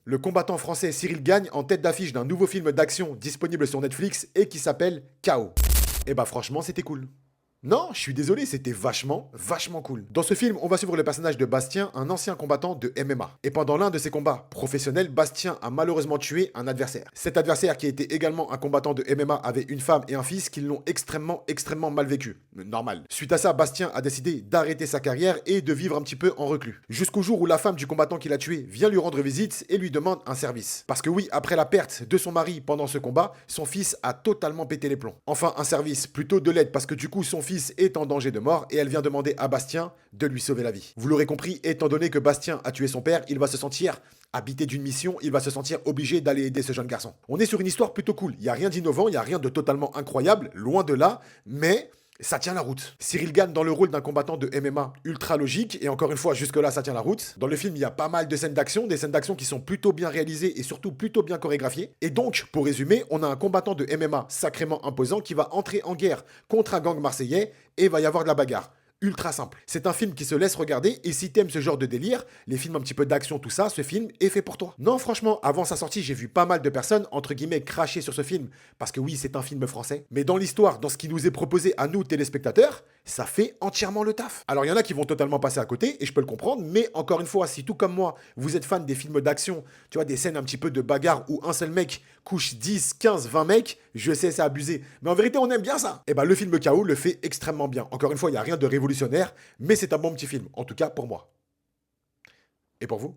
Le combattant français Cyril Gagne en tête d'affiche d'un nouveau film d'action disponible sur Netflix et qui s'appelle KO. Et bah franchement, c'était cool. Non, je suis désolé, c'était vachement cool. Dans ce film, on va suivre le personnage de Bastien, un ancien combattant de MMA. Et pendant l'un de ses combats professionnels, Bastien a malheureusement tué un adversaire. Cet adversaire, qui était également un combattant de MMA, avait une femme et un fils qui l'ont extrêmement mal vécu. Normal. Suite à ça, Bastien a décidé d'arrêter sa carrière et de vivre un petit peu en reclus. Jusqu'au jour où la femme du combattant qu'il a tué vient lui rendre visite et lui demande un service. Parce que oui, après la perte de son mari pendant ce combat, son fils a totalement pété les plombs. Enfin, un service, plutôt de l'aide, parce que du coup, son fils est en danger de mort et elle vient demander à Bastien de lui sauver la vie. Vous l'aurez compris, étant donné que Bastien a tué son père, il va se sentir habité d'une mission, il va se sentir obligé d'aller aider ce jeune garçon. On est sur une histoire plutôt cool, il n'y a rien d'innovant, il n'y a rien de totalement incroyable, loin de là, mais ça tient la route. Cyril Gane dans le rôle d'un combattant de MMA ultra logique, et encore une fois, jusque-là, ça tient la route. Dans le film, il y a pas mal de scènes d'action, des scènes d'action qui sont plutôt bien réalisées et surtout plutôt bien chorégraphiées. Et donc, pour résumer, on a un combattant de MMA sacrément imposant qui va entrer en guerre contre un gang marseillais et il va y avoir de la bagarre. Ultra simple. C'est un film qui se laisse regarder et si t'aimes ce genre de délire, les films un petit peu d'action, tout ça, ce film est fait pour toi. Non, franchement, avant sa sortie, j'ai vu pas mal de personnes, entre guillemets, cracher sur ce film. Parce que oui, c'est un film français. Mais dans l'histoire, dans ce qui nous est proposé à nous, téléspectateurs, ça fait entièrement le taf. Alors il y en a qui vont totalement passer à côté, et je peux le comprendre, mais encore une fois, si tout comme moi, vous êtes fan des films d'action, tu vois, des scènes un petit peu de bagarre où un seul mec couche 10, 15, 20 mecs, je sais, c'est abusé. Mais en vérité, on aime bien ça. Et bah le film KO le fait extrêmement bien. Encore une fois, il n'y a rien de révolutionnaire, mais c'est un bon petit film, en tout cas pour moi. Et pour vous?